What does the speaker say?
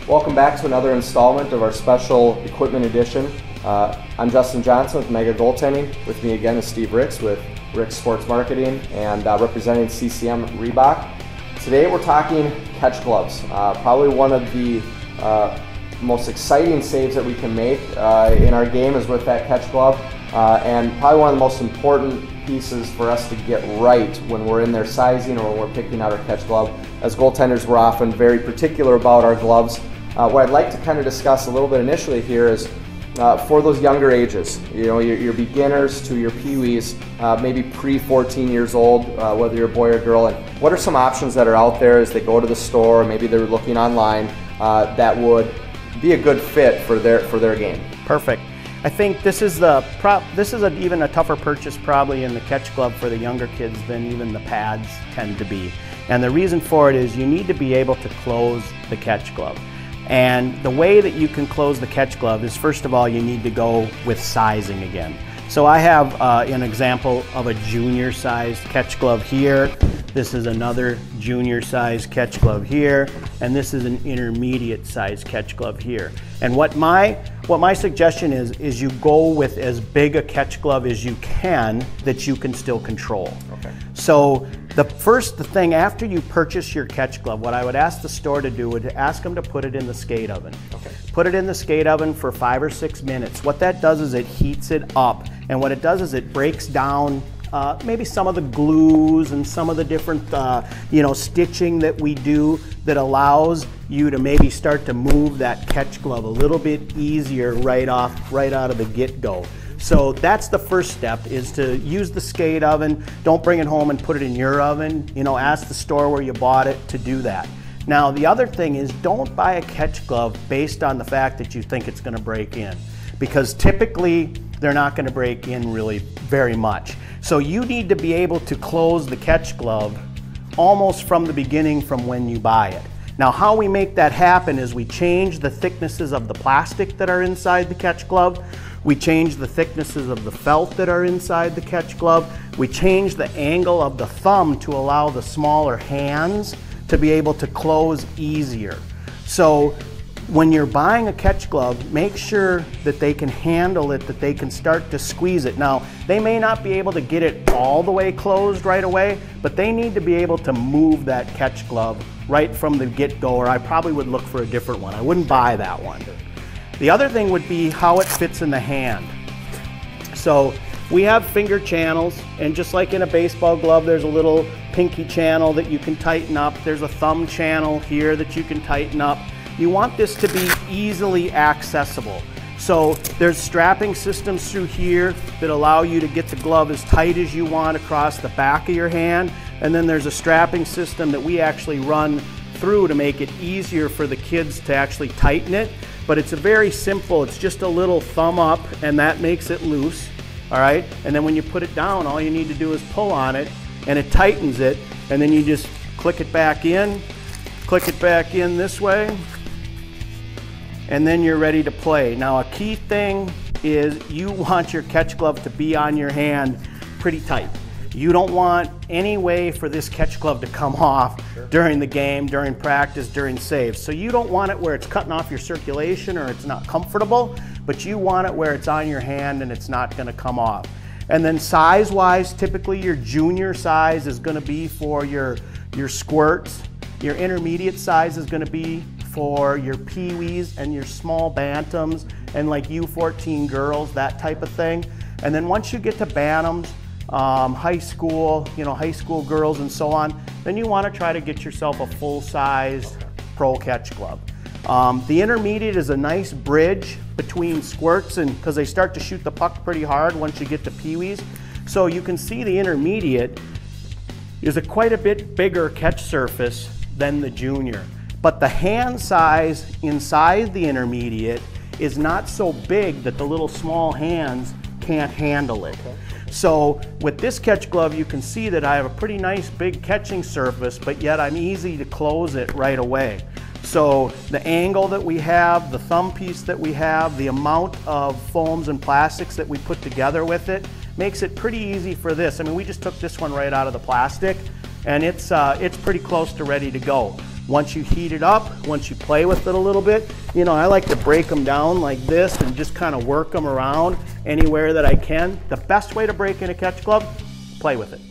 Welcome back to another installment of our special equipment edition. I'm Justin Johnson with Mega Goaltending. With me again is Steve Ricks with Ricks Sports Marketing and representing CCM Reebok. Today we're talking catch gloves. Probably one of the most exciting saves that we can make in our game is with that catch glove, and probably one of the most important pieces for us to get right when we're in their sizing or when we're picking out our catch glove. As goaltenders, we're often very particular about our gloves. What I'd like to kind of discuss a little bit initially here is for those younger ages, your beginners to your peewees, maybe pre-14 years old, whether you're a boy or girl, and what are some options that are out there as they go to the store, maybe they're looking online, that would be a good fit for their game. Perfect. I think this is even a tougher purchase probably in the catch glove for the younger kids than even the pads tend to be. And the reason for it is you need to be able to close the catch glove. And the way that you can close the catch glove is, first of all, you need to go with sizing again. So I have an example of a junior sized catch glove here. This is another junior sized catch glove here, and this is an intermediate sized catch glove here. And what my suggestion is you go with as big a catch glove as you can that you can still control. Okay. So the thing after you purchase your catch glove, what I would ask the store to do would ask them to put it in the skate oven. Okay. Put it in the skate oven for 5 or 6 minutes. What that does is it heats it up, and what it does is it breaks down maybe some of the glues and some of the different stitching that we do that allows you to maybe start to move that catch glove a little bit easier right out of the get-go. So that's the first step, is to use the skate oven. Don't bring it home and put it in your oven. Ask the store where you bought it to do that. Now the other thing is, don't buy a catch glove based on the fact that you think it's going to break in, because typically they're not going to break in really very much. So you need to be able to close the catch glove almost from the beginning, from when you buy it. Now how we make that happen is we change the thicknesses of the plastic that are inside the catch glove. We change the thicknesses of the felt that are inside the catch glove. We change the angle of the thumb to allow the smaller hands to be able to close easier. So when you're buying a catch glove, make sure that they can handle it, that they can start to squeeze it. Now, they may not be able to get it all the way closed right away, but they need to be able to move that catch glove right from the get-go, or I probably would look for a different one. I wouldn't buy that one. The other thing would be how it fits in the hand. So we have finger channels, and just like in a baseball glove, there's a little pinky channel that you can tighten up. There's a thumb channel here that you can tighten up. You want this to be easily accessible. So there's strapping systems through here that allow you to get the glove as tight as you want across the back of your hand. And then there's a strapping system that we actually run through to make it easier for the kids to actually tighten it. But it's very simple. It's just a little thumb up, and that makes it loose. All right. And then when you put it down, all you need to do is pull on it, and it tightens it. And then you just click it back in this way, and then you're ready to play. Now a key thing is you want your catch glove to be on your hand pretty tight. You don't want any way for this catch glove to come off during the game, during practice, during saves. So you don't want it where it's cutting off your circulation or it's not comfortable, but you want it where it's on your hand and it's not going to come off. And then size-wise, typically your junior size is going to be for your squirts. Your intermediate size is going to be for your peewees and your small bantams and like U14 girls, that type of thing. And then once you get to bantams, high school girls and so on, then you want to try to get yourself a full-sized pro catch glove. The intermediate is a nice bridge between squirts, and because they start to shoot the puck pretty hard once you get to peewees. So you can see the intermediate is quite a bit bigger catch surface than the junior. But the hand size inside the intermediate is not so big that the little small hands can't handle it. Okay. So with this catch glove, you can see that I have a pretty nice big catching surface, but yet I'm easy to close it right away. So the angle that we have, the thumb piece that we have, the amount of foams and plastics that we put together with it makes it pretty easy for this. I mean, we just took this one right out of the plastic, and it's pretty close to ready to go. Once you heat it up, once you play with it a little bit, you know, I like to break them down like this and just kind of work them around anywhere that I can. The best way to break in a catch glove, play with it.